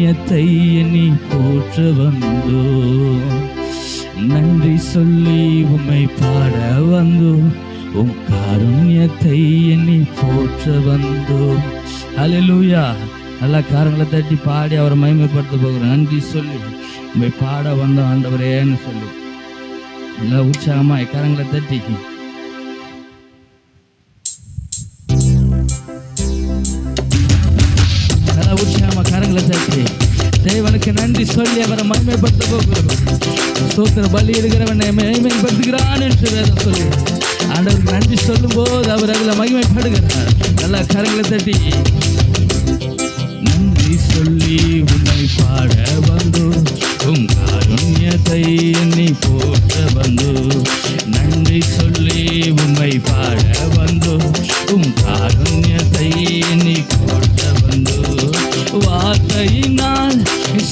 காருண்யத்தை எண்ணி போற்ற வந்தோம். நன்றி சொல்லி உம்மை பாட வந்தோம். உம் காருண்யத்தை எண்ணி போற்ற வந்தோம். ஹல்லேலூயா. நல்லா காரங்களை தட்டி பாடி அவரை மகிமைப்படுத்த போகிறோம். நன்றி சொல்லி உம்மை பாட வந்தோம் ஆண்டவரேன்னு சொல்லி நல்லா உற்சாகமா காரங்களை தட்டி நல்லா உற்சாகமா காரங்களை தட்டி தேவனுக்கு நன்றி சொல்லி அவரை மகிமைப்படுத்த போகிறோம். சோத்திர பலி இருக்கிறவனை மகிமைப்படுத்துகிறான் என்று வேதம் சொல்லி ஆண்டவருக்கு நன்றி சொல்லும் போது அவர் அதில் மகிமைப்படுகிறார். நல்லா கரங்களை தட்டி நன்றி சொல்லி உன்னை பாட வந்தோ. உம் காருண்யத்தை எண்ணி போற்ற வந்தோ. நன்றி சொல்லி உம்மை பாட வந்தோ. உம் காருண்யத்தை எண்ணி போற்ற வந்தோ. வார்த்தையினால்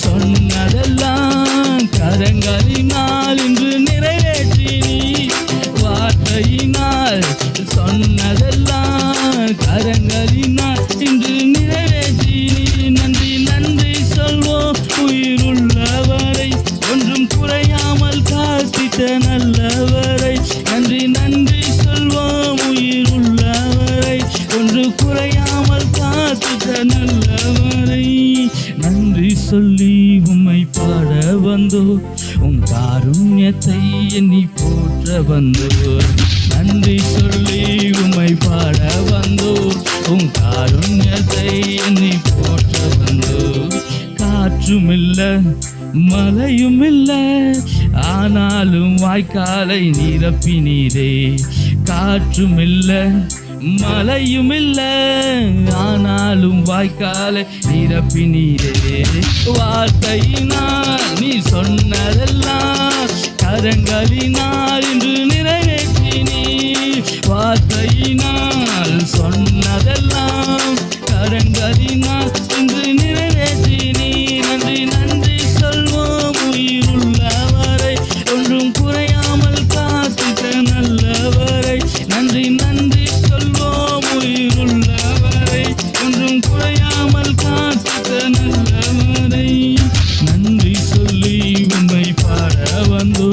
சொன்னதெல்லாம் கரங்களினால் இன்று நிறைவேற்றி. வார்த்தையினால் சொன்னதெல்லாம் கரங்களினால் இன்று நிறைவேற்றி. நன்றி நன்றி சொல்வோம் உயிருள்ளவரை, ஒன்றும் குறையாமல் காத்திட்ட நல்லவரை. நன்றி நன்றி சொல்வோம் உயிருள்ளவரை, ஒன்று குறையாமல் காத்திட்ட நல்லவரை. நன்றி சொல்லி உம்மை பாட வந்தோ. உம் காருண்யத்தை எண்ணி போற்ற வந்தோ. நன்றி சொல்லி உம்மை பாட வந்தோ. உம் காருண்யத்தை எண்ணி போற்ற வந்தோ. காற்றுமில்ல மழையும் இல்லை, ஆனாலும் வாய்க்காலை நிரப்பினீரே. காற்றுமில்ல மழையும் இல்லை, ஆனாலும் வாய்க்காலை நிரப்பினீரே. வார்த்தையினால் நீ சொன்னதெல்லாம் கரங்களினால் இன்று நிறைவேற்றினீ. வார்த்தையினால் சொன்னதெல்லாம் கரங்களினால் இன்று நிறைவேற்றினீ. நன்றி நன்றி சொல்வோம் உயிருள்ளவரை, ஒன்றும் குறையாமல் காத்திட்ட நல்லவரை. நன்றி நன்றி சொல்வோம் உயிருள்ளவரை, ஒன்றும் குறையாமல் காத்திட்ட நல்லவரை. நன்றி சொல்லி உம்மை பாட வந்தோ.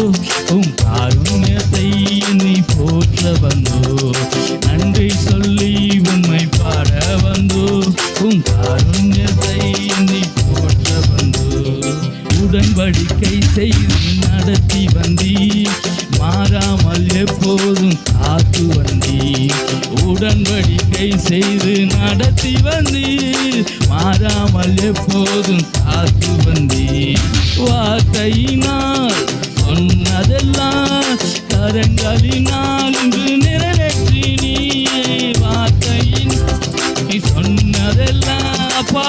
உம் காருண்யத்தை எண்ணி போற்ற வந்தோ. நன்றி சொல்லி உம்மை பாட வந்தோ. உம் காருண்யத்தை எண்ணி போற்ற வந்தோ. உடன்படிக்கை செய்து நடத்தி வந்தி, மாறாமல் எப்போதும் காத்து வந்தி. உடன்படிக்கை செய்து நடத்தி வந்தி, மாறாமல் எப்போதும் காத்து வந்தி. வார்த்தையினால் சொன்னதெல்லாம் கரங்களினால் இன்று நிறைவேற்றி. நீ வார்த்தையின் சொன்னதெல்லாம் அப்பா.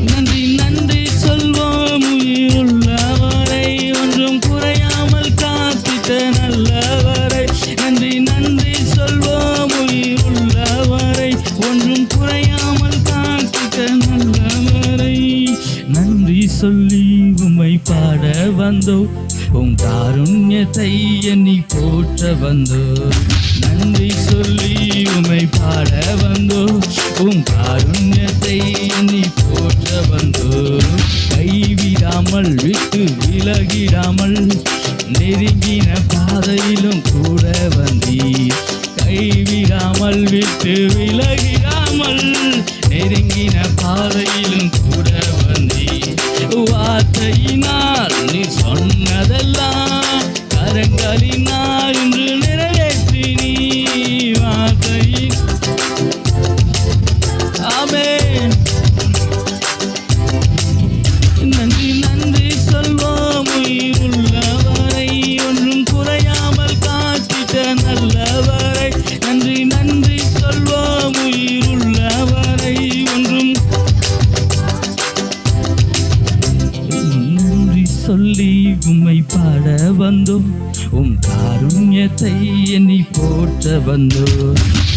நன்றி நன்றி சொல்வோம் உயிருள்ளவரை, ஒன்றும் குறையாமல் காத்திட்ட நல்லவரை. நன்றி நன்றி சொல்வோம் உயிருள்ளவரை, ஒன்றும் குறையாமல் காத்திட்ட நல்லவரை. நன்றி சொல்லி உம்மை பாட வந்தோ. உம் காருண்யத்தை எண்ணி போற்ற வந்தோ. நன்றி சொல்லி உம்மை பாட வந்தோ. உம் காருண்யத்தை எண்ணி போற்ற வந்தோ. கைவிடாமல் விட்டு விலகிடாமல் நெருங்கின பாதையிலும் கூட வந்தி. கைவிடாமல் விட்டு விலகிடாமல் நெருங்கின பாதையிலும் கூட வந்தி. வார்த்தையினால் நீ சொன்னதெல்லாம் கரங்களினால் இன்று நிறைவேற்றி. நீ வார்த்தையின் ஆமென். நன்றி நன்றி சொல்வோம் உயிருள்ளவரை, ஒன்றும் குறையாமல் காத்திட்ட நல்லவரை. நன்றி நன்றி சொல்வோம் உயிருள்ளவரை, ஒன்றும் நன்றி சொல்லி உம்மை பாட வந்தோம். உம் காருண்யத்தை எண்ணி போற்ற வந்தோ.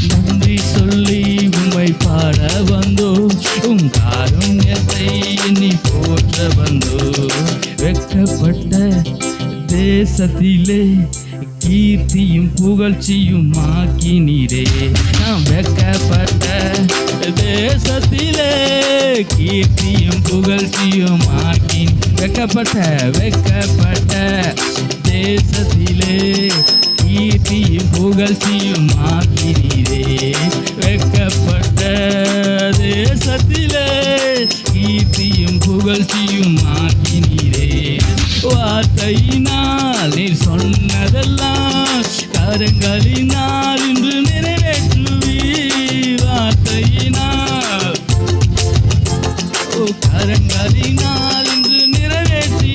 நன்றி சொல்லி உம்மை பாட வந்தோ. உம் காருண்யத்தை எண்ணி போற்ற வந்தோ. வெட்கப்பட்ட தேசத்திலே கீர்த்தியும் புகழ்ச்சியும் ஆக்கினீரே. நாம் வெட்கப்பட்ட தேசத்திலே கீர்த்தியும் புகழ்ச்சியும் ஆக்கி வெக்கப்பட்ட தேசத்திலே கீர்த்தியும் புகழ்ச்சியும் ஆக்கினீரே. வெக்கப்பட்ட தேசத்திலே கீர்த்தியும் புகழ்ச்சியும் ஆக்கினீரே. வார்த்தையினால் நீர் சொன்னதெல்லாம் கரங்களினால் இன்று நிறைவேற்றுவீர். வார்த்தையினால் கரங்களினால் இன்று நிறைவேற்றி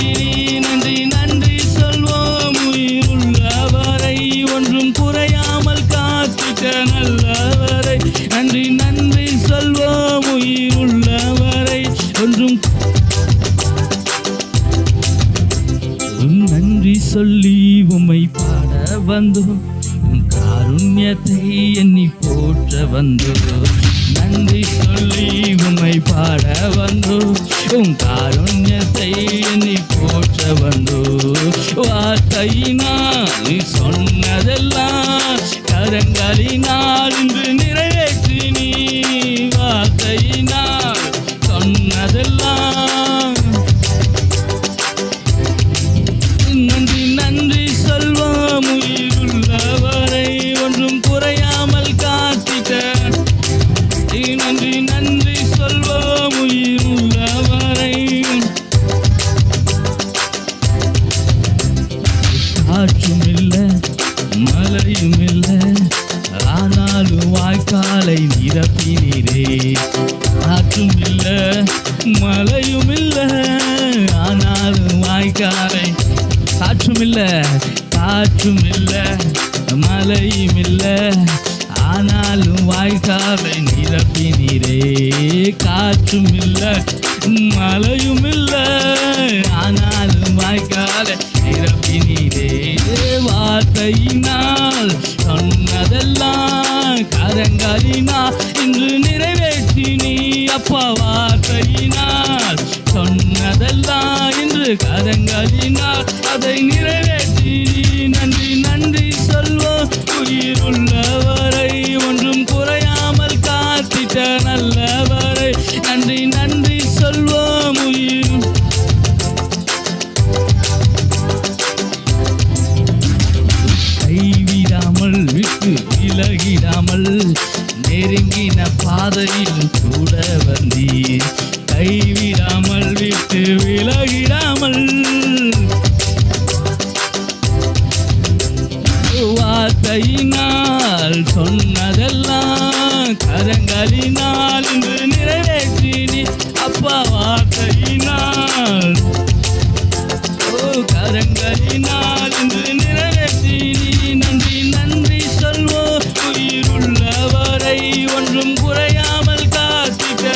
நன்றி நன்றி சொல்வோம். உயிருள்ளவரை ஒன்றும் குறையாமல் காத்திட்ட நல்லவரை நன்றி நன்றி சொல்வோம். உயிருள்ளவரை ஒன்றும் நன்றி சொல்லி உம்மை பாட வந்தோம். காருண்யத்தை எண்ணி போற்ற வந்தோம். நன்றி சொல்லி உம்மை பாட வந்தோம். காருண்யத்தை எண்ணி போற்ற வந்தோம். வார்த்தையினால் நீ சொன்னதெல்லாம் கரங்களினால் இன்று நிறைவேற்றி நீ. வார்த்தையினால் சொன்னதெல்லாம் நன்றி நன்றி சொல்வோம். உயிருள்ளவரை ஒன்றும் குறையாமல் காத்திட்ட நன்றி நன்றி சொல்வோம். உயிருள்ளவரை காற்றும் இல்லை மழையும் இல்லை ஆனாலும் வாய்க்காலை நிரப்பினீரே. காற்றும் இல்லை மழையும் இல்லை ஆனாலும் வாய்க்காலை காற்றும் இல்லை மழையும் இல்லை ஆனாலும் வாய்க்காலை நிரப்பினீரே. காற்றும் இல்லை மழையும் இல்லை ஆனாலும் வாய்க்காலை நிரப்பினீரே. வார்த்தையினால் சொன்னதெல்லாம் கரங்களினால் இன்று நிறைவேற்றி நீ. அப்பா வார்த்தையினால் சொன்னதெல்லாம் இன்று கரங்களினால் அதை நிறைவேற்றி நீ. நன்றி நன்றி சொல்வோம். உயிருள்ளவரை ஒன்றும் குறையாமல் காத்திட்ட நல்லவரை நன்றி நன்றி சொல்வோம். உயிர் கைவிடாமல் விட்டு விலகிடாமல் நெருங்கின பாதையில் கூட வந்தீர். கைவிடாமல் விட்டு விலகிடாமல் வார்த்தையினால் சொன்னதெல்லாம் கரங்களினால் இன்று நிறைவேற்றி நீ. அப்பா வார்த்தையினால் கரங்களினால் இன்று நிறைவேற்றி நீ. நன்றி நன்றி சொல்வோம். உயிருள்ளவரை ஒன்றும் குறையாமல் காத்திட்ட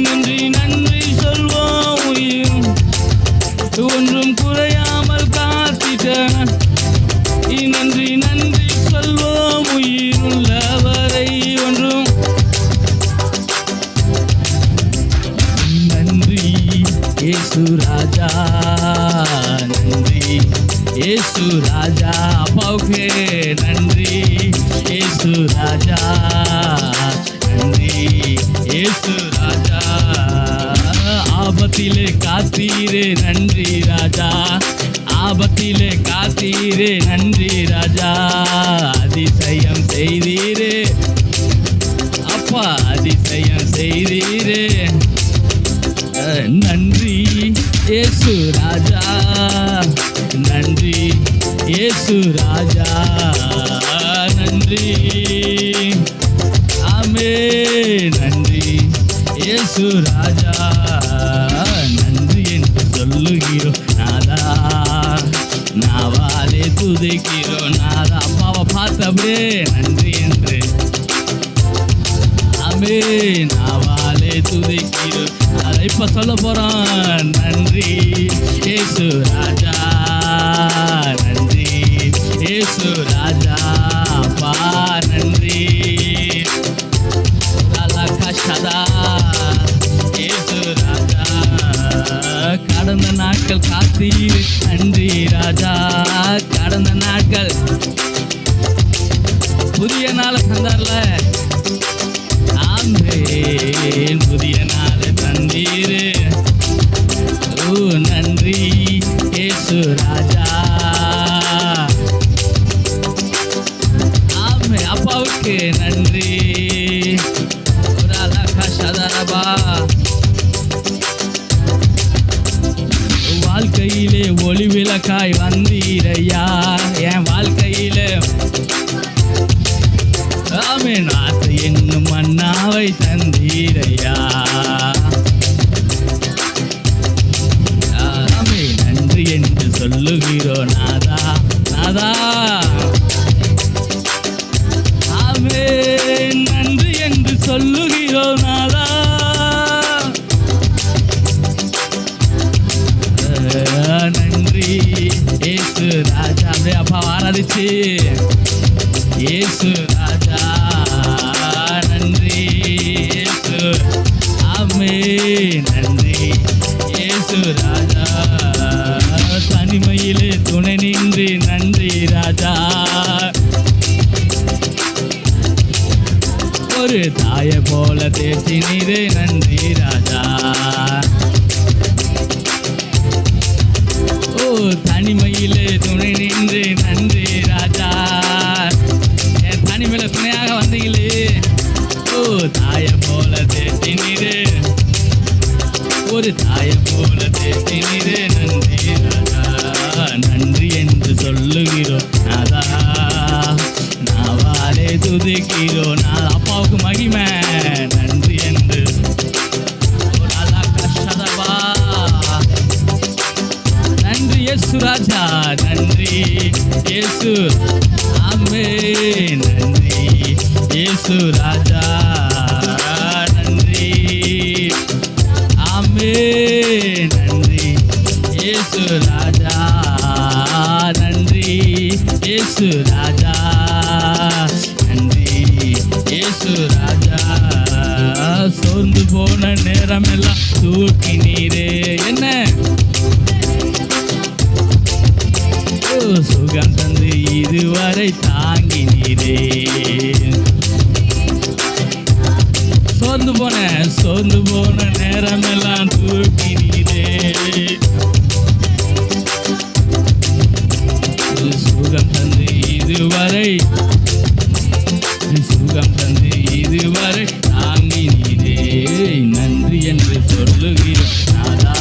நன்றி நன்றி சொல்வோம். உயிர் ஒன்றும் குறையாமல் காத்திட்ட நன்றி நன்றி சொல்வோம். உயிருள்ளவரை ஒன்றும் நன்றி இயேசு ராஜா. நன்றி இயேசு ராஜா. அப்பாவுக்கு நன்றி இயேசு ராஜா. நன்றி இயேசு ராஜா. ஆபத்திலே காத்தீரே நன்றி ராஜா. ஆபத்திலே காத்தீரே நன்றி ராஜா. அதிசயம் செய்தீரே அப்பா அதிசயம் செய்தீரே. நன்றி இயேசு ராஜா. நன்றி இயேசு ராஜா. நன்றி ஆமே நன்றி இயேசு ராஜா. நன்றி என்று சொல்லுகிறோம் நாதா. நாவாலே துதிக்கிறோம் நாதா. அப்பாவை பார்த்தபடியே நன்றி என்று ஆமே நாவாலே துதிக்கிறோம். அதை இப்ப சொல்ல போறோம். நன்றி இயேசு ராஜா. நன்றி இயேசு ராஜா. அப்பா நன்றி கஷதா இயேசு ராஜா. கடந்த நாட்கள் காத்தீர் நன்றி ராஜா. கடந்த நாட்கள் புதிய நாளை தந்தார்ல ஆமே புதிய நாளை தந்தீரே. ஓ நன்றி இயேசு ராஜா. ஆமே அப்பாவுக்கு நன்றி. வாழ்க்கையிலே ஒளி விளக்காய் வந்தீரையா, என் வாழ்க்கையிலே ஆமே நாத்து என்னும் மன்னாவை தந்தீரையா. ஆமே நன்றி என்று சொல்லுகிறோம் நாதா நாதா. ஆமே நன்றி என்று சொல்லுகிறோம் நாதா. நன்றி இயேசு ராஜா. அப்படியே அப்பா ஆராதிச்சு இயேசு ராஜா நன்றி இயேசு. ஆமே நன்றி இயேசு ராஜா. தனிமையிலே துணை நின்று நன்றி ராஜா. ஒரு தாயை போல தேற்றினீரே நன்றி ராஜா. தனிமையிலே துணை நின்று நன்றி ராஜா. என் தனிமையில துணையாக வந்தீங்களே. ஓ தாயை போல தேற்றினீரே, ஒரு தாயை போல தேற்றினீரே நன்றி ராஜா. நன்றி என்று சொல்லுகிறோம் நாதா, நாவாலே துதிக்கிறோம் நாதா. அப்பாவுக்கு மகிமை. நன்றி என்று நன்றி இயேசு ராஜா. நன்றி இயேசு. ஆமே நன்றி இயேசு ராஜா. நன்றி ஆமே நன்றி இயேசு ராஜா. நன்றி இயேசு ராஜா. நன்றி இயேசு ராஜா. சோர்ந்து போன நேரமெல்லாம் தூக்கி நீரே என்ன சுகம் தந்து இதுவரை தாங்கி நீரே. சோர்ந்து போன நேரமெல்லாம் தூக்கி நீரே. சுகம் தந்து இதுவரை, சுகம் தந்து இதுவரை தாங்கி நீரே. நன்றி என்று சொல்லுகிறோம் நாதா,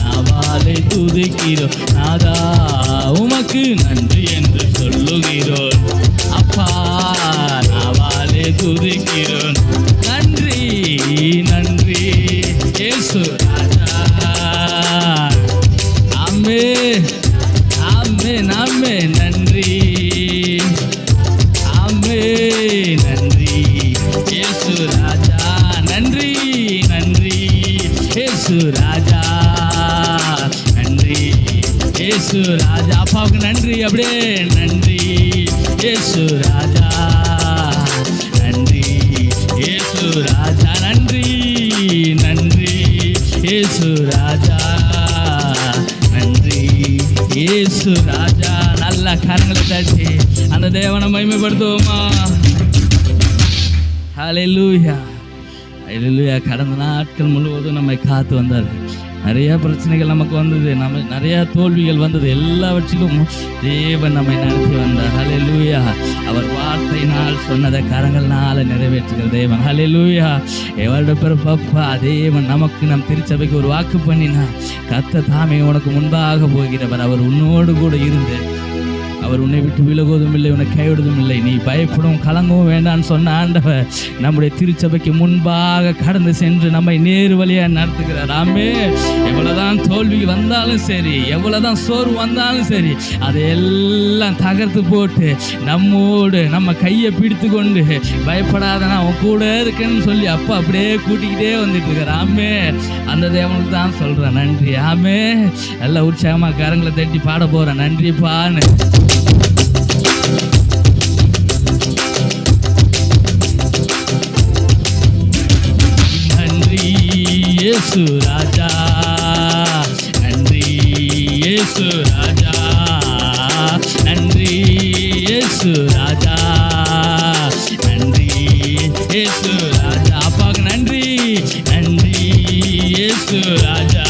நாவாலை துதிக்கிறோம் நாதா. உமக்கு நன்றி என்று சொல்லுகிறோம் அப்பா, நாவாலே துதிக்கிறோம். நன்றி நன்றி இயேசு ராஜா. ஆமே ஆமே ஆமே நன்றி. ஆமே நன்றி இயேசு ராஜா. நன்றி நன்றி இயேசு ராஜா. நன்றி இயேசு ராஜா. அப்பாவுக்கு நன்றி. அப்படியே நன்றி இயேசு ராஜா. நன்றி இயேசு ராஜா. நன்றி நன்றி இயேசு ராஜா. நன்றி இயேசு ராஜா. நல்ல கரங்களை தட்டி அந்த தேவனை மகிமைப்படுத்துவோமா? ஹல்லேலூயா ஹல்லேலூயா. கடந்த நாட்கள் முழுவதும் நம்மை காத்து வந்தார். நிறைய பிரச்சனைகள் நமக்கு வந்தது, நம்ம நிறைய தோல்விகள் வந்தது. எல்லாவற்றிலும் தேவன் நம்மை நடத்தி வந்தார். ஹல்லேலூயா. அவர் வார்த்தையினால் சொன்னதை கரங்கள்னால நிறைவேற்றுகிற தேவன். ஹல்லேலூயா. எவரோட பிறப்பா தேவன் நமக்கு நம் திருச்சபைக்கு ஒரு வாக்கு பண்ணினார். கர்த்தர் தாமே உனக்கு முன்பாக போகிறவர். அவர் உன்னோடு கூட இருந்து அவர் உன்னை விட்டு விலகுவதும் இல்லை, உன்னை கைவிடுவதும் இல்லை. நீ பயப்படும் கலங்கவும் வேண்டான்னு சொன்ன ஆண்டவர் நம்முடைய திருச்சபைக்கு முன்பாக கடந்து சென்று நம்மை நேரு வழியாக நடத்துகிறார். ஆமே. எவ்வளோதான் தோல்வி வந்தாலும் சரி, எவ்வளோதான் சோர்வு வந்தாலும் சரி, அதையெல்லாம் தகர்த்து போட்டு நம்மோடு நம்ம கையை பிடித்து கொண்டு பயப்படாத நான் உன் கூட இருக்கேன்னு சொல்லி அப்பா அப்படியே கூட்டிக்கிட்டே வந்துட்டு இருக்கார். ஆமே. அந்த தேவனுக்கு தான் சொல்கிறேன் நன்றி. ஆமே. எல்லாம் உற்சாகமாக கரங்களை தட்டி பாட போகிறேன் நன்றிப்பான்னு. நன்றி இயேசு ராஜா. நன்றி இயேசு ராஜா. நன்றி இயேசு ராஜா. நன்றி இயேசு ராஜா. அப்பாவுக்கு இயேசு ராஜா.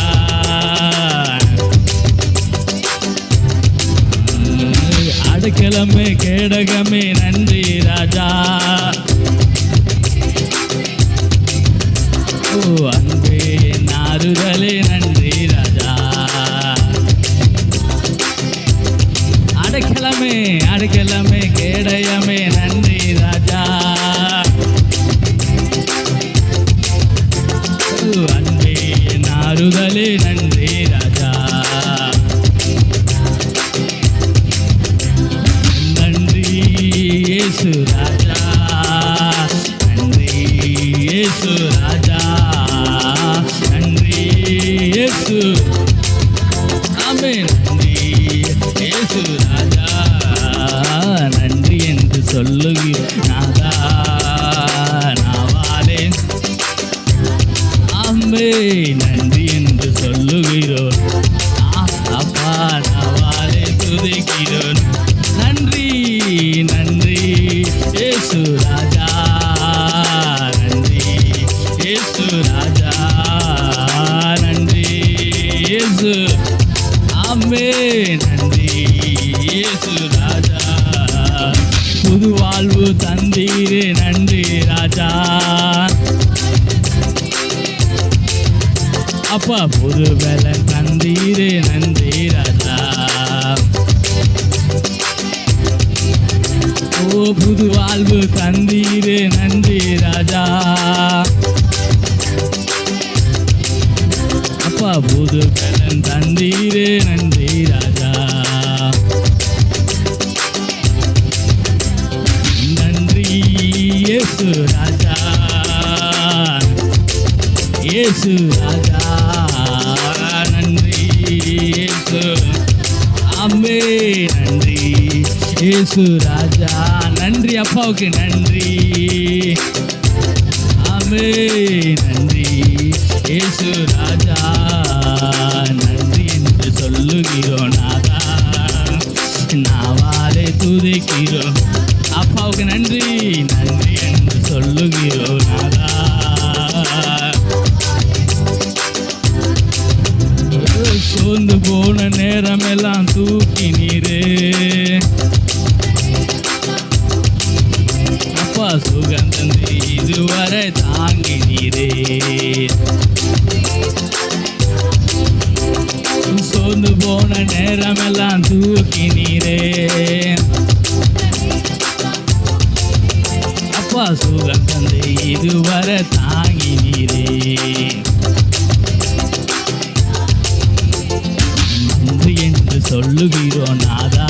அடைக்கலமே கேடகமே நன்றி ராஜா. ஓ அன்பே நாறுதலே நன்றி ராஜா. அடைக்கலமே அடைக்கலமே கேடயமே நன்றி ராஜா. அன்பே நாறுதலே நன்றி ராஜா. நன்றி இயேசு ராஜா. நன்றி இயேசு ராஜா. நன்றி இயேசு. ஆமென். நன்றி இயேசு ராஜா. நன்றி என்று சொல்லுகிறேன் நாதா நாவாலே. ஆமே நன்றி என்று சொல்லுகிறோம் அப்பா நாவாலே துதிக்கிறோம். நன்றி நன்றி இயேசு ராஜா. நன்றி இயேசு ராஜா. நன்றி இயேசு. ஆமே நன்றி இயேசு ராஜா. புது வாழ்வு தந்தீரே நன்றி ராஜா. அப்பா புது பலன் தந்தீரே நன்றி ராஜா. ஓ புது வாழ்வு தந்தீரே நன்றி ராஜா. அப்பா புது பலன் தந்தீரே நன்றி ராஜா. நன்றி இயேசு ராஜா. இயேசு ராஜா. நன்றி இயேசு. ஆமே நன்றி இயேசு ராஜா. நன்றி அப்பாவுக்கு நன்றி. ஆமே நன்றி இயேசு ராஜா. நன்றி என்று சொல்லுகிறோம் நாதா நாவாலே துதிக்கிறோம். அப்பாவுக்கு நன்றி நன்றி என்று சொல்லுகிறோம் நாதா. சோர்ந்து போன நேரம் எல்லாம் தூக்கி நீரே அப்பா. சுகந்தந்தி இதுவரை தாங்கி நீரே. சோர்ந்து போன நேரம் எல்லாம் தூக்கி நீரே அப்பா. சுகந்தந்தி இதுவரை தாங்கி நீரே. நன்றி என்று சொல்லுகிறோம் நாதா.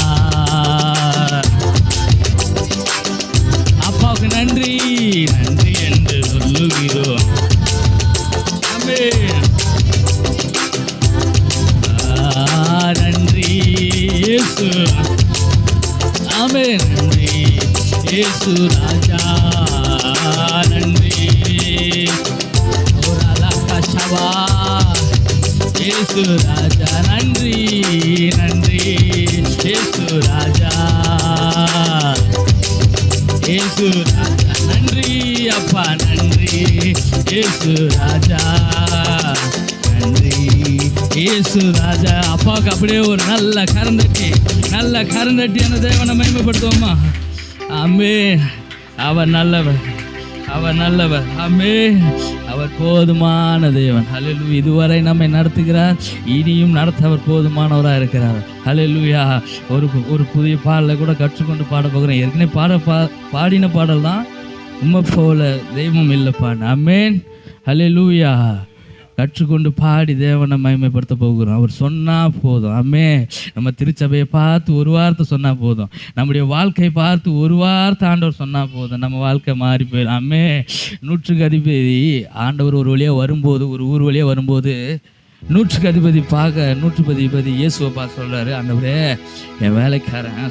அப்பாவுக்கு நன்றி நன்றி என்று சொல்லுகிறோம். நன்றி இயேசு. ஆமே நன்றி இயேசு ராஜா. நன்றி இயேசு ராஜா. நன்றி நன்றி இயேசு ராஜா. இயேசு ராஜா. நன்றி அப்பா. நன்றி இயேசு ராஜா. நன்றி இயேசு ராஜா. அப்பாவுக்கு அப்படியே ஒரு நல்ல கரந்தட்டி அந்த தேவனை மகிமைப்படுத்துவோமா? ஆமே அவர் நல்லவர். அவர் நல்லவர். ஆமே அவர் போதுமான தேவன். ஹல்லேலூயா. இதுவரை நம்மை நடத்துகிறார், இனியும் நடத்த அவர் போதுமானவராக இருக்கிறார். ஹல்லேலூயா. ஒரு புதிய பாடலை கூட கற்றுக்கொண்டு பாட போகிறேன். ஏற்கனவே பாடின பாடல் தான் உம்மை போல தெய்வம் இல்லைப்பா. ஆமென். ஹல்லேலூயா. கற்றுக்கொண்டு பாடி தேவனை மகிமைப்படுத்த போகிறோம். அவர் சொன்னால் போதும். ஆமே நம்ம திருச்சபையை பார்த்து ஒரு வார்த்தை சொன்னால் போதும். நம்முடைய வாழ்க்கையை பார்த்து ஒரு வார்த்தை ஆண்டவர் சொன்னால் போதும். நம்ம வாழ்க்கை மாறி போயிடும். ஆமே 100க்கு அதிபதி ஆண்டவர் ஒரு வழியாக வரும்போது, ஒரு ஊர் வழியாக வரும்போது 100க்கு அதிபதி இயேசுவை பார்த்து சொல்கிறாரு, ஆண்டவரே என் வேலைக்காரன்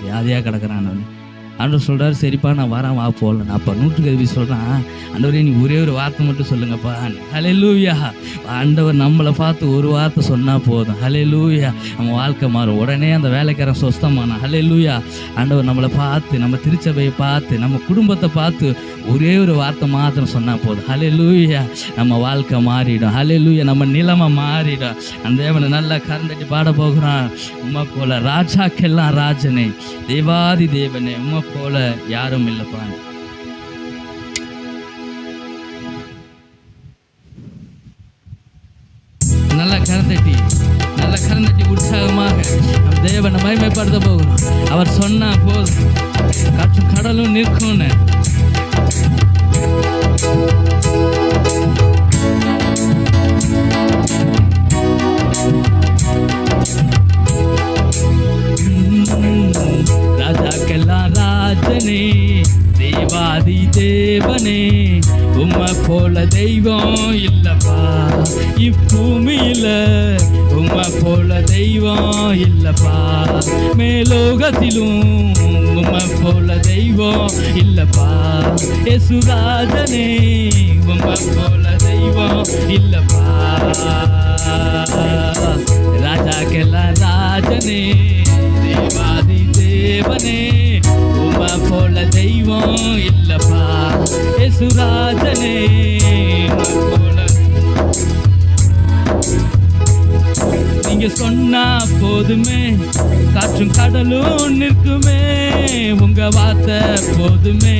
வியாதியாக கிடக்கிறான். ஆண்டவர் சொல்கிறார், சரிப்பா நான் வரேன், வா போகல. அப்போ 100 சொல்கிறேன், ஆண்டவரே நீ ஒரே ஒரு வார்த்தை மட்டும் சொல்லுங்கப்பா. ஹல்லேலூயா. ஆண்டவர் நம்மளை பார்த்து ஒரு வார்த்தை சொன்னால் போதும். ஹல்லேலூயா. நம்ம வாழ்க்கை மாறும். உடனே அந்த வேலைக்காரன் சொஸ்தமானா. ஹல்லேலூயா. ஆண்டவர் நம்மளை பார்த்து, நம்ம திருச்சபையை பார்த்து, நம்ம குடும்பத்தை பார்த்து ஒரே ஒரு வார்த்தை மாத்திரம் சொன்னால் போதும். ஹல்லேலூயா. நம்ம வாழ்க்கை மாறிடும். ஹல்லேலூயா. நம்ம நிலைமை மாறிடும். அந்த தேவனை நல்லா கரண்டட்டி பாட போகிறான். உம்மை போல ராஜாக்கெல்லாம் ராஜனே, தேவாதி தேவனே, உம்மை போல யாரும் இல்லைப்பா. நல்ல கரந்தட்டி உற்சாகமாக நம் தேவனை மகிமைப்படுத்த போகிறோம். அவர் சொன்னா போதும், காற்றும் கடலும் நிற்கும்னு. ராஜாக்கெல்லாம் ராஜனே, தேவாதி தேவனே, உம்மை போல தெய்வம் இல்லப்பா இப்பூமியில. உம்மை போல தெய்வம் இல்லப்பா மேலோகத்திலும். உம்மை போல தெய்வம் இல்லப்பா யேசுராஜனே, உம்மை போல தெய்வம் இல்லப்பா. ராஜாக்கெல்லாம் ராஜனே, தேவாதி தேவனே, உம்மை போல தெய்வம் இல்லப்பா யேசுராஜனே, உம்மை போல. நீங்க சொன்னா போதுமே, காற்றும் கடலும் நிற்குமே. உங்க வார்த்தை போதுமே,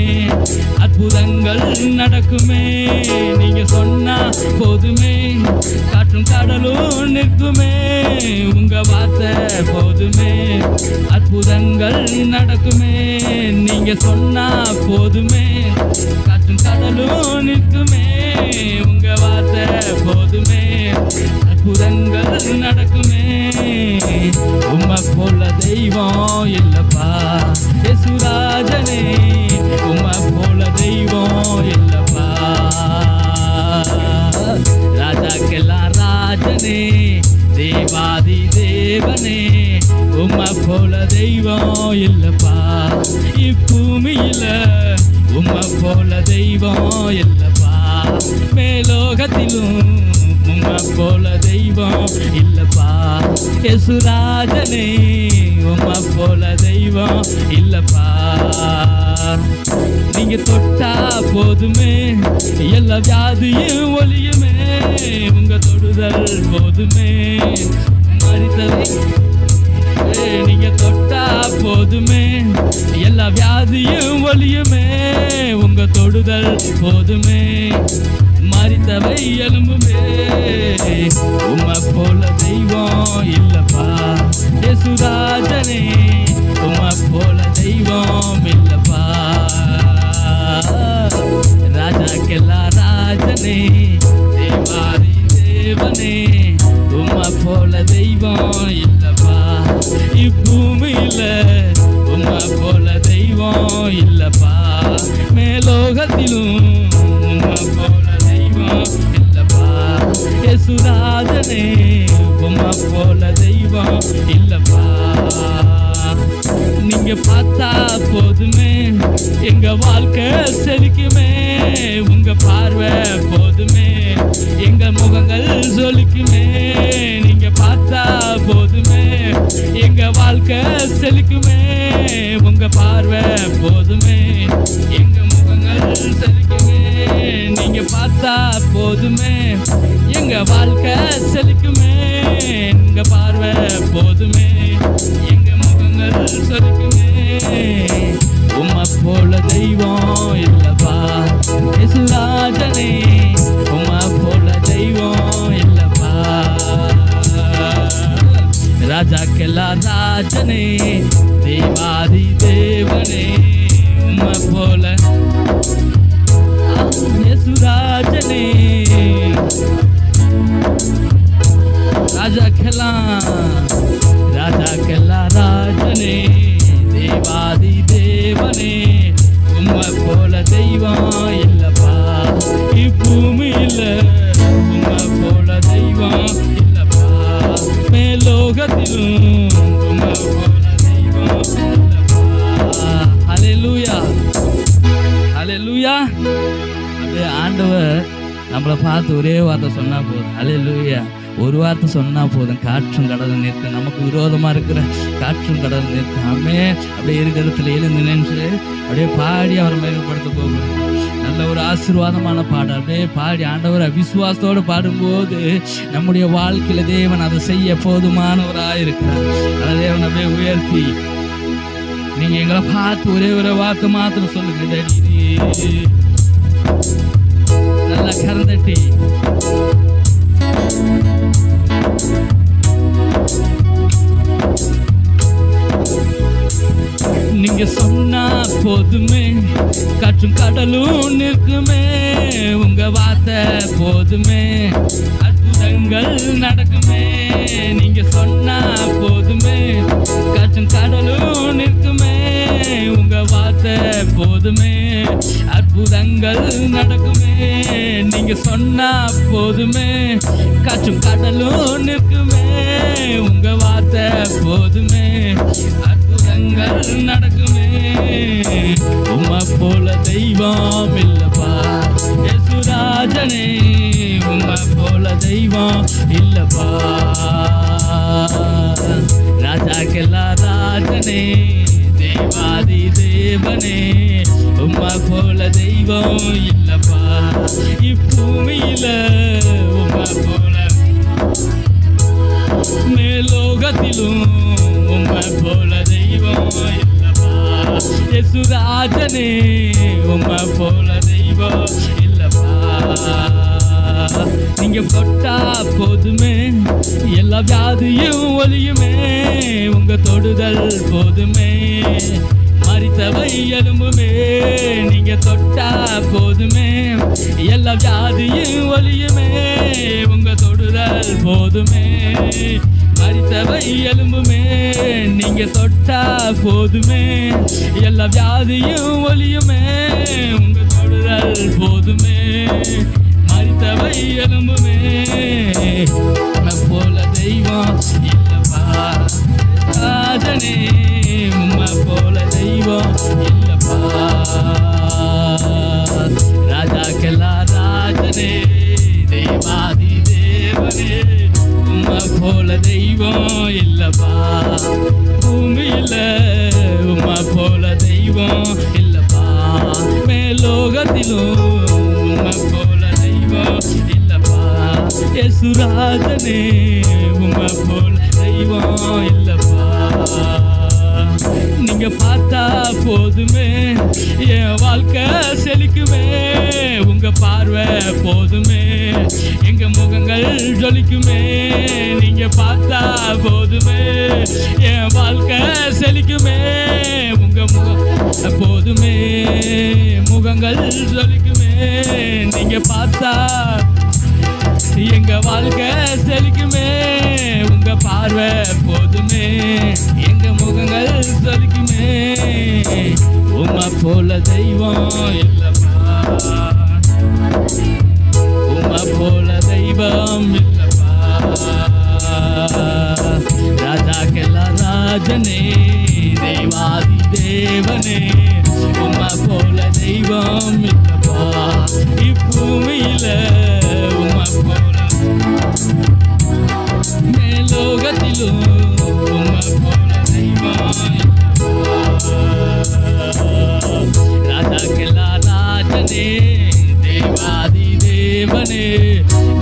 அற்புதங்கள் நடக்குமே. நீங்க சொன்னா போதுமே, காற்றும் கடலும் நிற்குமே. உங்க வார்த்தை போதுமே, அற்புதங்கள் நடக்குமே. நீங்க சொன்னா போதுமே, காற்றும் கடலும் நிற்குமே. உங்க வார்த்தை போதுமே, அற்புதங்கள் நடக்குமே. உம்மை போல தெய்வம் இல்லப்பா யேசுராஜனே, உம்மை போல தெய்வம் இல்லப்பா. ராஜாக்கெல்லாம் ராஜனே, தேவாதி தேவனே, உம்மை போல தெய்வம் இல்லப்பா இப்பூமியில. உம்மை போல தெய்வம் இல்லப்பா மேலோகத்திலும். உம்மை போல தெய்வம் இல்லப்பா யேசுராஜனே, உம்மை போல தெய்வம் இல்லப்பா. நீங்க தொட்டா போதுமே, எல்லா வியாதியும் ஒழியுமே. உங்க தொடுதல் போதுமே, மரித்தவை. நீங்க தொட்டா போதுமே, எல்லா வியாதியும் ஒழியுமே. உங்க தொடுதல் போதுமே, மரித்தவை எலும்புமே. உம்மை போல தெய்வம் இல்லப்பா யேசுராஜனே, உம்மை போல தெய்வம் இல்லப்பா. ராஜாக்கெல்லாம் ராஜனே, தேவாதி தேவனே, உம்மை போல தெய்வம் இல்லப்பா இப்பூமியில. உம்மை போல தெய்வம் இல்லப்பா மேலோகத்திலும். உம்மை போல தெய்வம் இல்லப்பா யேசுராஜனே, உம்மை போல தெய்வம் இல்லப்பா. நீங்க பார்த்தா போதுமே, எங்க வாழ்க்கை செழிக்குமே. உங்க பார்வை போதுமே, எங்க முகங்கள் சொலிக்குமே. நீங்க பார்த்தா போதுமே, எங்க வாழ்க்கை செழிக்குமே. உங்க பார்வை போதுமே, எங்க முகங்கள் செழிக்குமே. நீங்க பார்த்தா போதுமே, எங்க வாழ்க்கை செழிக்குமே. எங்க பார்வை போதுமே, எங்க முகங்கள் செழிக்குமே. உம்மை போல தெய்வம் இல்லப்பா யேசுராஜனே, உம்மை போல தெய்வம் இல்லப்பா. ராஜாக்கெல்லாம் ராஜனே, தேவாதி தேவனே, உம்மை போல யேசுராஜனே. ராஜாக்கெல்லாம் ராஜனே, தேவாதி தேவனே, உம்மை போல தெய்வம் இல்லப்பா இப்பூமியில. உம்மை போல தெய்வம் இல்லப்பா மேலோகத்திலும். உம்மை போல தெய்வம் இல்லப்பா. ஹல்லேலூயா. நம்மளை பார்த்து ஒரே வார்த்தை சொன்னால் போதும். அல்லேலூயா. ஒரு வார்த்தை சொன்னால் போதும், காற்றும் கடலும் நிற்கும். நமக்கு விரோதமாக இருக்கிற காற்றும் கடலும் நிற்கும். அப்படியே இருக்கிற இடத்துல எழுந்து நின்று அப்படியே பாடி அவரை மேம்படுத்த போகணும். நல்ல ஒரு ஆசீர்வாதமான பாடம். அப்படியே பாடி ஆண்டவரை விசுவாசத்தோடு பாடும்போது நம்முடைய வாழ்க்கையில தேவன் அதை செய்ய போதுமானவராக இருக்கிறார். அந்த தேவன் அப்படியே உயர்த்தி நீங்க எங்களை பார்த்து ஒரே ஒரு வார்த்தை மாத்திரம் சொல்லுங்க. நல்லா கரந்தட்டி நீங்க சொன்னா போதுமே, காற்றும் கடலும் நிற்குமே. உங்க வார்த்தை போதுமே, அற்புதங்கள் நடக்குமே. நீங்க சொன்னா போதுமே, காற்றும் கடலும் நிற்குமே. உங்க வார்த்தை போதுமே, அற்புதங்கள் நடக்குமே. நீங்க சொன்னா போதுமே, காற்றும் கடலும் நிற்குமே. உங்க வார்த்தை போதுமே, அற்புதங்கள் நடக்குமே. உம்மை போல தெய்வம் இல்லப்பா இயேசுராஜனே, உம்மை போல தெய்வம் இல்லப்பா. ராஜாக்கெல்லாம் ராஜனே, தேவாதி தேவனே, உம்மை போல தெய்வம் இல்லப்பா. இப்பூமியில உம்மை போல மேலோகத்திலும் உம்மை போல தெய்வம் இல்லப்பா. இயேசுராஜனே, உம்மை போல தெய்வம் இல்லப்பா. நீங்க தொட்டா போதுமே, எல்லா வியாதியும் ஒலியுமே. உங்க தொடுதல் போதுமே, மரித்தவை எலும்புமே. நீங்க தொட்டா போதுமே, எல்லா வியாதியும் ஒலியுமே. உங்க தொடுதல் போதுமே, மரித்தவை எலும்புமே. நீங்க தொட்டா போதுமே, எல்லா வியாதியும் ஒலியுமே. உங்க தொடுதல் போதுமே, மரித்தவை எலும்புமே. போல தெய்வம் இல்லப்பா ராஜனே, உம்மை போல தெய்வம் இல்லப்பா. ராஜாக்கெல்லாம் ராஜனே, தேவாதி தேவனே, உம்மை போல தெய்வம் இல்லப்பா. பூமியில உம்மை போல தெய்வம் இல்லப்பா. மேலோகத்திலும் உம்மை போல தெய்வம் இல்லப்பா. இயேசுராஜனே, உம்மை போல தெய்வம் இல்லப்பா. நீங்க பார்த்தா போதுமே, என் வாழ்க்கை செழிக்குமே. உங்க பார்வை போதுமே, எங்க முகங்கள் ஜொலிக்குமே. நீங்க பார்த்தா போதுமே, என் வாழ்க்கை செழிக்குமே. உங்க முகம் போதுமே, முகங்கள் ஜொலிக்குமே. நீங்க பார்த்தா எங்க வாழ்க்கை செழிக்குமே. உங்க பார்வை போதுமே, எங்க முகங்கள் செழிக்குமே. உம்மை போல தெய்வம் இல்லப்பா, உம்மை போல தெய்வம் இல்லப்பா. ராஜாக்கெல்லாம் ராஜனே, தேவாதி தேவனே, உம்மை போல தெய்வம் இல்லப்பா. இப்பூமியில உம்மை போல மேலோகத்திலும் உம்மை போல தெய்வம் இல்லப்பா. ராஜாக்கெல்லாம் ராஜனே, தேவாதி தேவனே,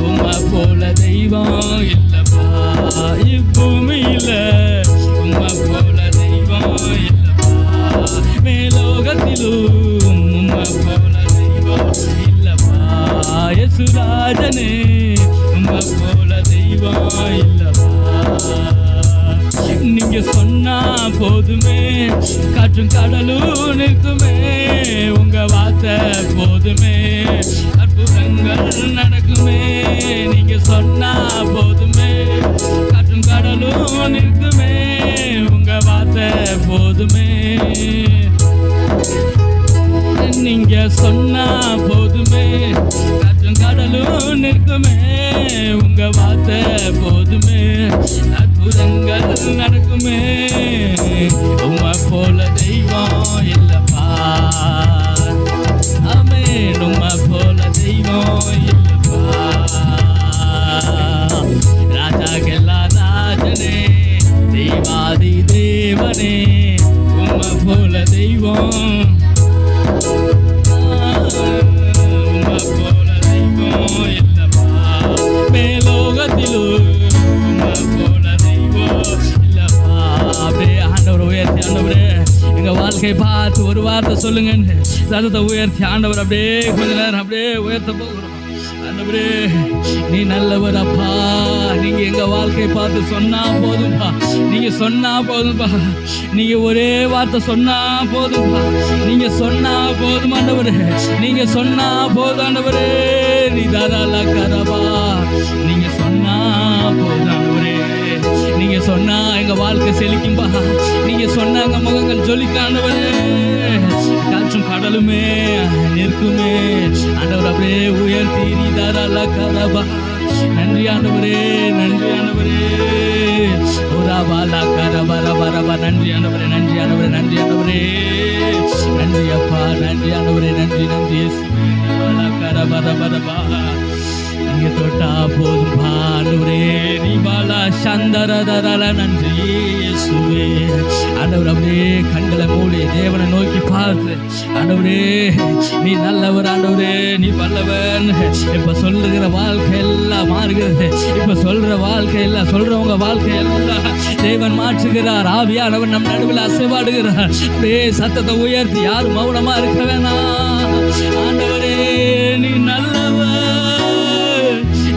உம்மை போல தெய்வம் இல்லப்பா. இப்பூமியில உம்மை போல தெய்வம் இல்லப்பா. மேலோகத்திலும் உம்மை போல தெய்வம் இல்லப்பா. இயேசுராஜனே, உம்மை போல தெய்வம் இல்லப்பா. நீங்க சொன்னா போதுமே, காற்றும் கடலும் நிற்குமே. உங்க வார்த்தை போதுமே, அற்புதங்கள் நடக்குமே. நீங்க சொன்னா போதுமே, காற்றும் கடலும் நிற்குமே. உங்க வார்த்தை போதுமே, நீங்க சொன்னா போதுமே, காற்றும் கடலும் நிற்குமே. உங்க வார்த்தை போதுமே, அற்புதங்கள் நடக்குமே. உம்மை போல தெய்வம் இல்லப்பா. ஆமென். உம்மை போல தெய்வம் இல்லப்பா. சத்தத்தை உயர்த்தி ஆண்டவர் அப்படியே கொஞ்ச நேரம் அப்படியே உயர்த்த போகிறோம். ஆண்டவரே நீ நல்லவர் அப்பா. நீங்க எங்க வாழ்க்கையை பார்த்து சொன்னா போதும்பா. நீங்க சொன்னா போதும்பா. நீங்க ஒரே வார்த்தை சொன்னா போதும்பா. நீங்க சொன்னா போதும் ஆண்டவரே. நீங்க சொன்னா போதும் ஆண்டவரே. நீ தாராள கரபா. நீங்க சொன்னா போதும் ஆண்டவரே. நீங்க சொன்னா எங்க வாழ்க்கை செழிக்கும்பா. நீங்க சொன்னா எங்க முகங்கள் ஜொலிக்க ஆண்டவரே. காற்றும் கடலுமே நிற்குமே ஆண்டவர் அப்படியே உயர்த்தி நீ தாராள கரபா. நன்றி ஆண்டவரே, நன்றி ஆண்டவரே. ஓராபாலா கரபரபரபா. நன்றி ஆண்டவரே, நன்றி ஆண்டவரே, நன்றி ஆண்டவரே. நன்றி அப்பா, நன்றி ஆண்டவரே, நன்றி நன்றி. கரபரபரபா. நீங்க தொட்டா போதும் ஆண்டவரே. நீ பாலா சந்தரதரல. நன்றி இயேசுவே. ஆண்டவர் அப்படியே கண்களை மூடி தேவனை நோக்கி பார்த்து ஆண்டவரே நீ நல்லவர் ஆண்டவரே, நீ வல்லவன். இப்ப சொல்லுகிற வாழ்க்கை எல்லாம் மாறுகிறது. இப்ப சொல்ற வாழ்க்கை எல்லாம் சொல்றவங்க வாழ்க்கை எல்லாம் தேவன் மாற்றுகிறார். ஆவியானவர் நம் நடுவில் அசைவாடுகிறார். அப்படியே சத்தத்தை உயர்த்தி யாரும் மௌனமா இருக்க வேணாம். ஆண்டவரே நீ நல்லவர்.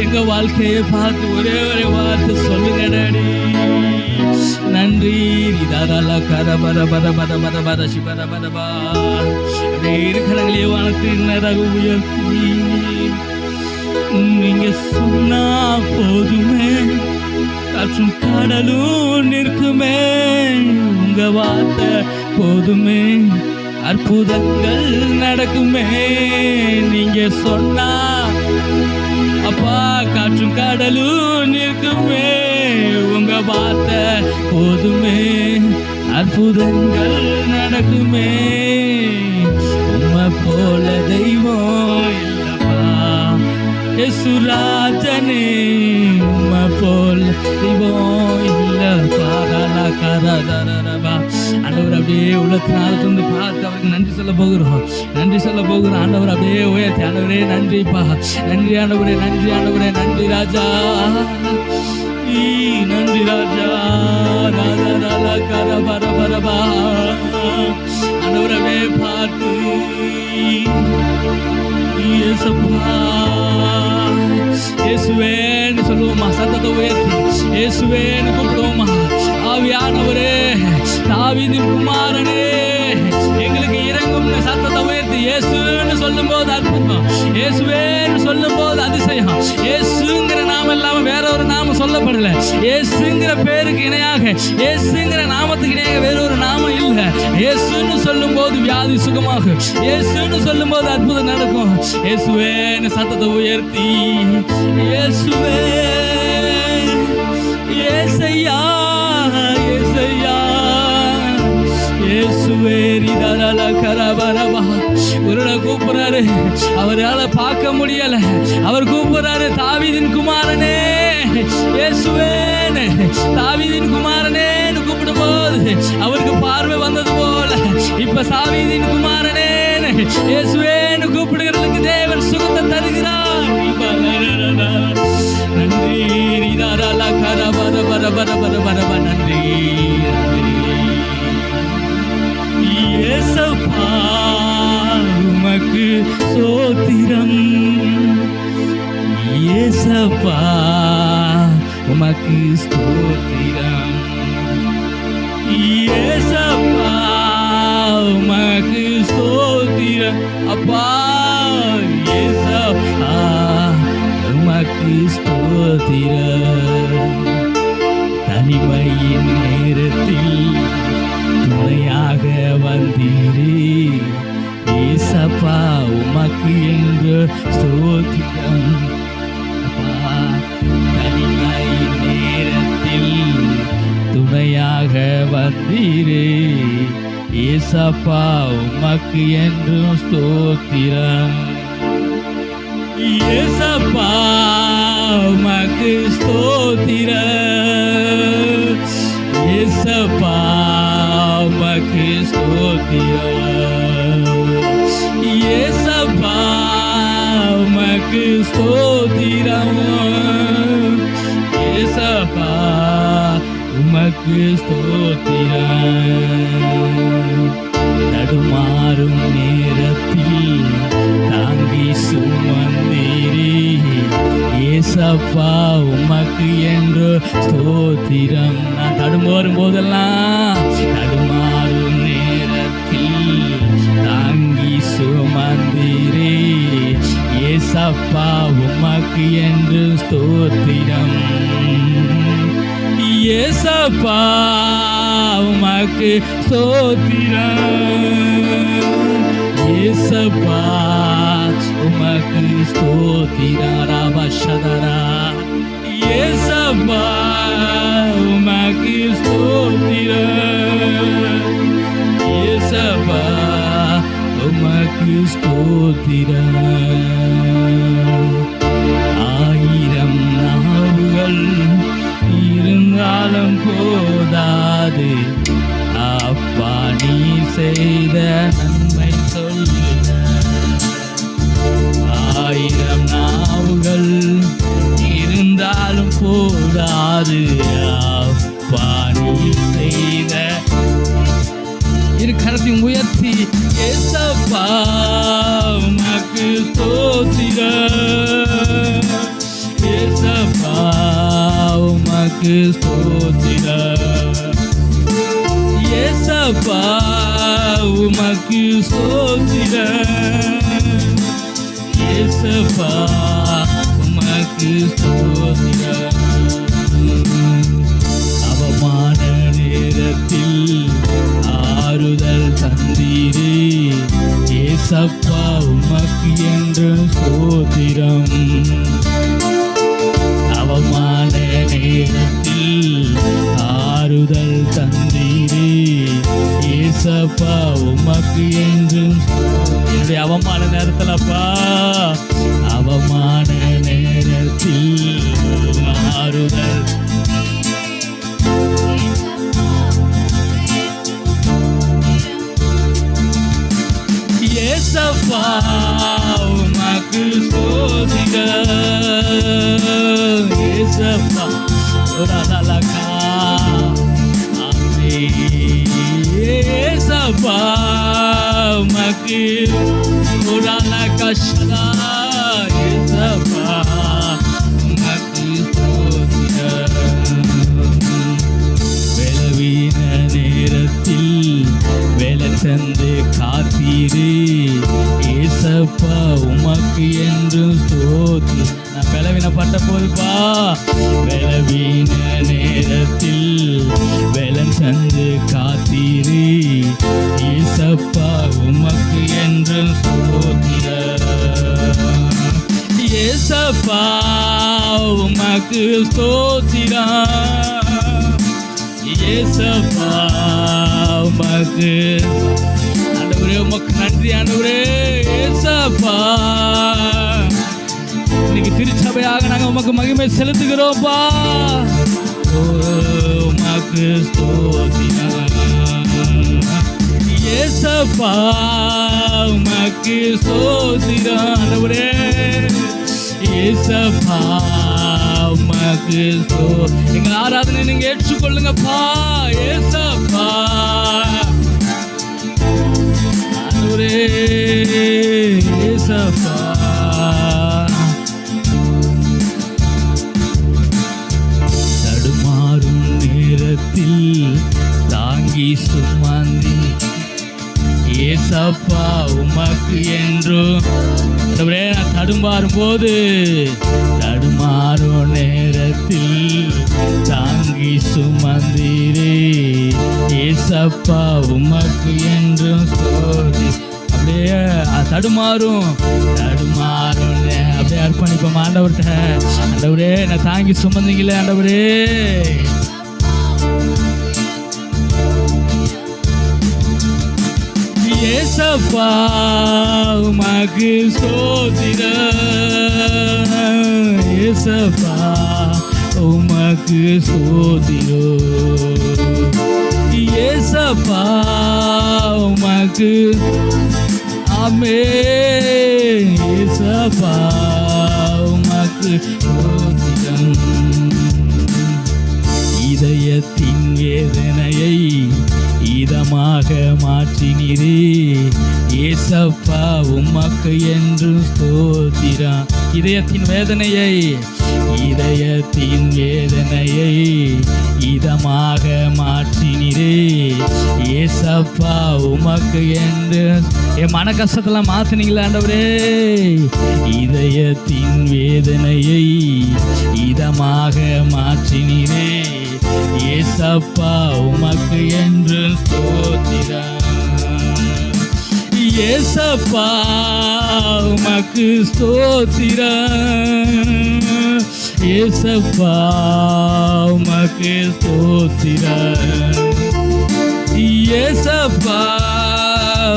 எங்க வாழ்க்கையை பார்த்து ஒரே ஒரே வார்த்தை சொல்லுங்க டாடி. நன்றி. தாராள கரபர பர பர பர பர சிபர பரபா. அப்படியே இருக்கிறங்களே வானத்தின் நரகு உயர்த்தி நீங்க சொன்னா போதுமே. காற்றும் கடலும் நிற்குமே. உங்க வார்த்தை போதுமே. அற்புதங்கள் நடக்குமே. நீங்க சொன்னா அப்பா காற்றும் கடலும் நிற்குமே. உங்க வார்த்தை போதுமே. அற்புதங்கள் நடக்குமே. உம்மை போல தெய்வம் இல்லப்பா இயேசுராஜனே. உம்மை போல தெய்வம் இல்லப்பா. கரதரபா. ஆண்டவர் அப்படியே உள்ளத்தினால தந்து பார்த்து அவருக்கு நன்றி சொல்ல போகிறோம். நன்றி சொல்ல போகிறோம். ஆண்டவர் அப்படியே உயர்த்தி ஆண்டவரே நன்றிப்பா. நன்றி ஆண்டவரே, நன்றி ஆண்டவரே, நன்றி ராஜா, நன்றி ராஜா. ராஜா கரபரபரபா. ஆண்டவரவே பார்த்து இயேசுவேன்னு சொல்லுவோமா. சத்தத்தை உயர்த்தி இயேசுவேன்னு கூப்பிடுவோமா. ஆவியானவரே தாவீதின் குமாரனே எங்களுக்கு இறங்கும். சத்தத்தை உயர்த்தி இயேசுன்னு சொல்லும் போது அற்புதம். இயேசுவேன்னு சொல்லும் போது அதிசயம். இயேசுங்கிற நாமம் இல்லாம வேற ஒரு நாமம் சொல்லப்படல. இயேசுங்கிற பேருக்கு இணையாக, இயேசுங்கிற நாமத்துக்கு இணையாக வேற ஒரு நாமம் இல்லை. இயேசுன்னு சொல்லும் போது வியாதி சுகமாகும். இயேசுன்னு சொல்லும் போது அற்புதம் நடக்கும். இயேசுவேன்னு சத்தத்தை உயர்த்தி இயேசுவே ஏசையா ஏசையா இயேசுவே ரிதரல கரபரபா. ஒருட கூப்பிடுறாரு. அவரால் பார்க்க முடியல. அவர் கூப்பிடுறாரு தாவீதின் குமாரனே இயேசுவேன்னு. தாவீதின் குமாரனேன்னு கூப்பிடும் போது அவருக்கு பார்வை வந்தது போல இப்ப தாவீதின் குமாரனேன்னு இயேசுவேன்னு கூப்பிடுகிறதுக்கு தேவன் சுகத்தை தருகிறார். நன்றி. ரிதரல கரபரபரபரபரபரபா. நன்றி நன்றி இயேசப்பா. உமக்கு ஸ்தோத்திரம் இயேசப்பா. உமக்கு ஸ்தோத்திரம் இயேசப்பா. உமக்கு ஸ்தோத்திரம் அப்பா. இயேசப்பா உமக்கு ஸ்தோத்திரம். தனிமையின் நேரத்தில் துணையாக வந்தீரே ஏசப்பா. உமக்கு என்று ஸ்தோத்திரம் அப்பா. தனிமையின் நேரத்தில் துணையாக வந்தீரே ஏசப்பா. உமக்கு என்றும் ஸ்தோத்திரம் ஏசப்பா. உமக்கு ஸ்தோத்திரம் ஏசப்பா. உமக்கு ஸ்தோத்திரம் ஏசப்பா. உமக்கு ஸ்தோத்திரம் ஏசப்பா. உமக்கு ஸ்தோத்திரம். தடுமாறும் நேரத்தில் ஏசப்பா உமக்கு என்று ஸ்தோத்திரம். நான் தடுமாறும் போதெல்லாம் தடுமாறும் நேரத்தில் தாங்கி சுமந்தீரே. ஏசப்பா உமக்கு என்று ஸ்தோத்திரம். ஏசப்பா உமக்கு ஸ்தோத்திரம். ஏசப்பா உமக்கு ஸ்தோத்திரம். ராபஷதரா. ஏசப்பா உமக்கு ஸ்தோத்திரம். ஏசப்பா உமக்கு ஸ்தோத்திரம். ஆயிரம் நாவுகள் இருந்தாலும் போதாது அப்பா நீ செய்த நன்மை சொல்லுக. ஆயிரம் நாவுகள் இருந்தாலும் போதாது அப்பா நீ செய்த. இரு கரத்தையும் உயர்த்தி ஏசப்பா உமக்கு ஸ்தோத்திரம். ஏசப்பா உமக்கு ஸ்தோத்திரம். ஏசப்பா உமக்கு ஸ்தோத்திரம். ஏசப்பா உமக்கு ஸ்தோத்திரம். அவமான நேரத்தில் ஆறுதல் தந்தீரே. ஏசப்பா உமக்கு என்று ஸ்தோத்திரம். அவமான நேரத்தில் ஆறுதல் தந்தீரே. ஏசப்பா உமக்கு என்றும். என்னுடைய அவமான நேரத்தில்ப்பா, அவமான நேரத்தில் ஆறுதல். ஏசப்பா உமக்கு ஸ்தோத்திரம். ஏசப்பா ஒரலலகா. ஏசப்பா உமக்கு ஒரலகஷதா. ஏசப்பா உமக்கு ஸ்தோத்திரம். பலவீன நேரத்தில் வேலை தந்து காத்தீரே. ஏசப்பா உமக்கு என்று ஸ்தோத்திரம். நான் பலவீனப்பட்ட போதுப்பா, பலவீன நேரத்தில் வேலை தந்து காத்தீரே. ஏசப்பா உமக்கு என்று ஸ்தோத்திரம். ஏசப்பா உமக்கு ஸ்தோத்திரம். ஏசப்பா உமக்கு. ஆண்டவரே உமக்கு நன்றி ஆண்டவரே. ஏசப்பா இன்னைக்கு திருச்சபையாக நாங்கள் உமக்கு மகிமை செலுத்துகிறோம்ப்பா. உமக்கு ஸ்தோத்திரம். ஏசப்பா உமக்கு ஸ்தோத்திரம் ஆண்டவரே. ஏசப்பா உமக்கு எங்கள் ஆராதனை நீங்க ஏற்றுக்கொள்ளுங்கப்பா. ஏசப்பா ஆண்டவரே. ஏசப்பா தடுமாறும் நேரத்தில் தாங்கி சுமந்தி. ஏசப்பா உமக்கு என்றும். நான் தடுமாறும் போது தடுமாறும் நேரத்தில் தாங்கி சுமந்தீரே. ஏசப்பா உமக்கு என்றும் ஸ்தோத்திரம். அப்படியே தடுமாறும் அப்படியே அர்ப்பணிப்போம் ஆண்டவர்கிட்ட. ஆண்டவரே நான் தாங்கி சுமந்தீங்களே ஆண்டவரே. ஏசப்பா உமக்கு ஸ்தோத்திரம். ஏசப்பா உமக்கு ஸ்தோத்திரம். ஏசப்பா உமக்கு ஆமென். ஏசப்பா உமக்கு ஸ்தோத்திரம். இதயத்தின் வேதனையை இதமாக மாற்றினீரே. ஏசப்பா உமக்கு என்று ஸ்தோத்திரம். இதயத்தின் வேதனையை இதமாக மாற்றினீரே. ஏசப்பா உமக்கு என்று என் மன கஷ்டத்தெல்லாம் மாத்தினீங்களா ஆண்டவரே? இதயத்தின் வேதனையை இதமாக மாற்றினீரே. ஏசப்பா உமக்கு என்று ஸ்தோத்திரம். ஏசப்பா உமக்கு ஸ்தோத்திரம். ஏசப்பா உமக்கு ஸ்தோத்திரம். ஏசப்பா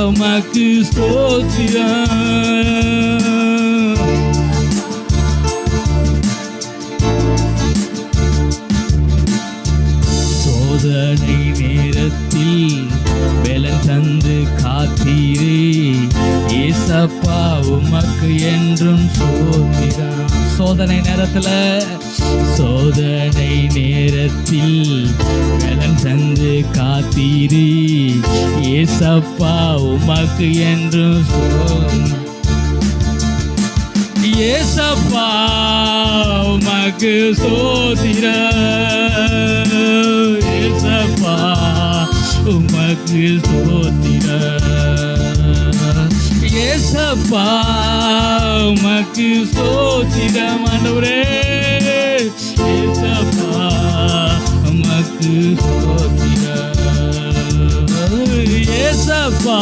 உமக்கு ஸ்தோத்திரம். சோதனை நேரத்தில் பலன் தந்து காத்தீரே. ஏசப்பா உமக்கு என்றும் ஸ்தோத்திரம். சோதனை நேரத்தில் பலன் தந்து காத்தீரே. ஏசப்பா உமக்கு என்றும் ஸ்தோத்திரம். ஏசப்பா உமக்கு ஸ்தோத்திரம். ஏசப்பா உமக்கு ஸ்தோத்திரம். ஏசப்பா உமக்கு ஸ்தோத்திரம் ஆண்டவரே. ஏசப்பா உமக்கு ஸ்தோத்திரம். ஏசப்பா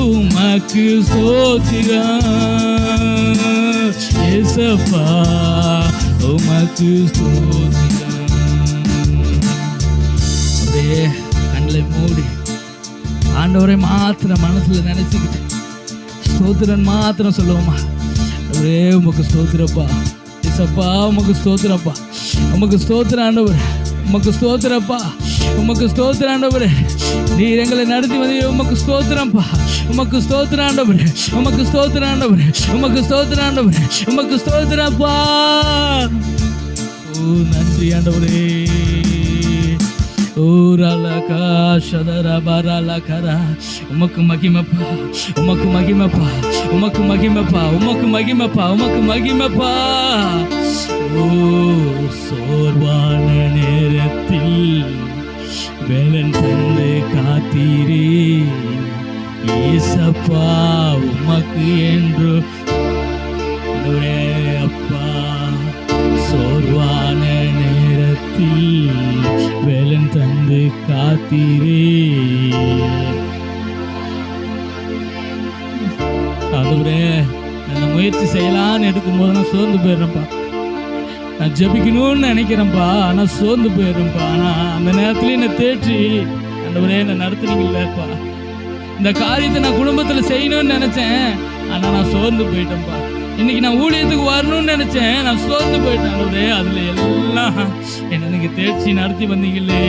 உமக்கு ஸ்தோத்திரம். ஏசப்பா உமக்கு ஸ்தோத்திரம். அப்படியே கண்களை மூடி ஆண்டவரை மாத்திரம் மனசுல நினைச்சுக்கிட்டு ஸ்தோத்திரன் மாத்திரம் சொல்லுவோமா? ஒரே உமக்கு ஸ்தோத்திரப்பா. ஏசப்பா உமக்கு ஸ்தோத்திரப்பா. உமக்கு ஸ்தோத்திரம் ஆண்டவர். உமக்கு ஸ்தோத்திரப்பா. உமக்கு ஸ்தோத்திரம் ஆண்டவர். நீர் எங்களை நடத்தி வந்து உமக்கு ஸ்தோத்திரம்ப்பா. உமக்கு ஸ்தோத்திரம் ஆண்டவர். உமக்கு ஸ்தோத்திரம் ஆண்டவர். உமக்கு ஸ்தோத்திரம் ஆண்டவர். உமக்கு ஸ்தோத்திரப்பா. ஓ நன்றி ஆண்டவரே. உமக்கு மகிமைப்பா. உமக்கு மகிமைப்பா. உமக்கு மகிமைப்பா. உமக்கு மகிமைப்பா. உமக்கு மகிமைப்பா. ஓ சோர்வான நேரத்தில் பலன் தந்து காத்தீரே. ஏசப்பா உமக்கு என்று அப்பா. சோர்வான நேரத்தில் பலன் தந்து காத்தீரே. ஆண்டவரே அந்த முயற்சி செய்யலான்னு எடுக்கும்போது நான் சோர்ந்து போயிடுறேன்ப்பா. நான் ஜெபிக்கணும்னு நினைக்கிறேன்ப்பா, ஆனால் சோர்ந்து போயிடுறேன்ப்பா. ஆனால் அந்த நேரத்துலேயும் என்னை தேற்றி ஆண்டவரே என்னை நடத்துனீங்களேப்பா. இந்த காரியத்தை நான் குடும்பத்தில் செய்யணும்னு நினச்சேன், ஆனால் நான் சோர்ந்து போயிட்டேன்ப்பா. இன்னைக்கு நான் ஊழியத்துக்கு வரணும்னு நினச்சேன், நான் சோர்ந்து போயிட்டேன் ஆண்டவரே. அதில் எல்லாம் என்னை நீங்கள் தேர்ச்சி நடத்தி வந்தீங்களே.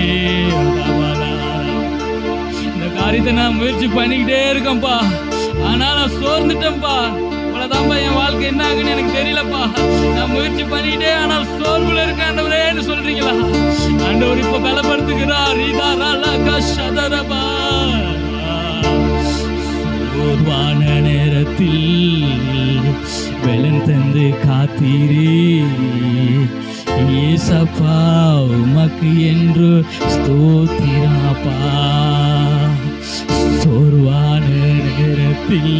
இந்த காரியத்தை நான் முயற்சி பண்ணிக்கிட்டே இருக்கேன்ப்பா, ஆனால் நான் சோர்ந்துட்டேன்ப்பா. அவ்வளோதான்ப்பா என் வாழ்க்கை என்ன ஆகுன்னு எனக்கு தெரியலப்பா. நான் முயற்சி பண்ணிக்கிட்டே ஆனால் சோர்வுல இருக்கேன் ஆண்டவரேன்னு சொல்றீங்களா? ஆண்டவர் இப்போ பலப்படுத்துகிறார். சோர்வான நேரத்தில் பலன் தந்து காத்தீரே. ஏசப்பா உமக்கு என்று ஸ்தோத்திரப்பா. சோர்வான நேரத்தில்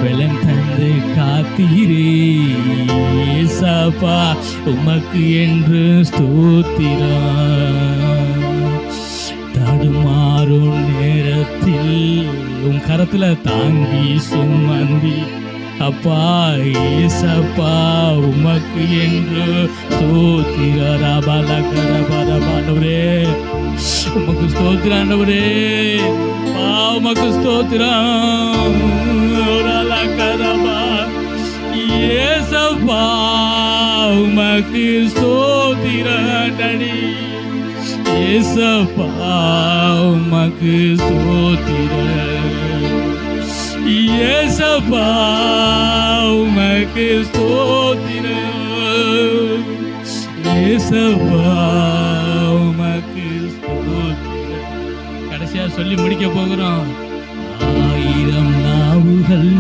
பலன் தந்து காத்தீரே. ஏசப்பா உமக்கு என்று ஸ்தோத்திரம். தடுமாறும் நேரத்தில் உன் கரத்துல தாங்கி சுமந்தி அப்பா. ஏசப்பா உமக்கு என்று ஸ்தோத்திரே. உமக்கு ஸ்தோத்திரம் ஆண்டவரே. உமக்கு ஸ்தோத்திரம். ஏசப்பா உமக்கு ஸ்தோத்திரம் டாடி. ஏசப்பா உமக்கு ஸ்தோத்திரம். ஏசப்பா உமக்கு ஸ்தோத்திரம். ஏசப்பா உமக்கு ஸ்தோத்திரம். கடைசியா சொல்லி முடிக்க போகிறோம். நாவுகள்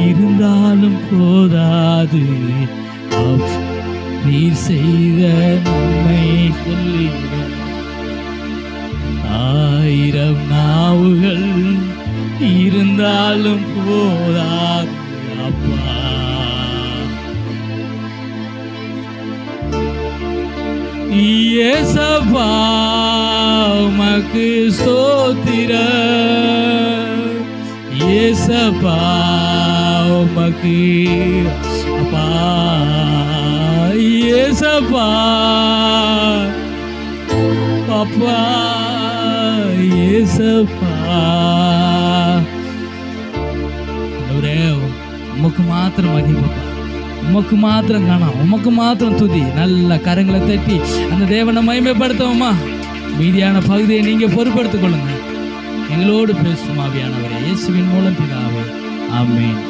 இருந்தாலும் போதாது, நீர் செய்த நன்மை சொல்லிட. 1000 நாவுகள் இருந்தாலும் போதாது அப்பா. இயேசப்பா உமக்கு ஸ்தோத்திரம், இயேசப்பா உமக்கு அப்பா, இயேசப்பா அப்பா, இயேசப்பா. உமக்கு மாத்திரம் மகிமைப்பா, உமக்கு மாத்திரம் காணோம், உமக்கு மாத்திரம் துதி. நல்ல கரங்களை தட்டி அந்த தேவனை மகிமைப்படுத்தவுமா. மீதியான பகுதியை நீங்க பொறுப்படுத்திக் கொள்ளுங்க. எங்களோடு பேசும் ஆவியானவரே, இயேசுவின் மூலம் பிதாவே, ஆமென்.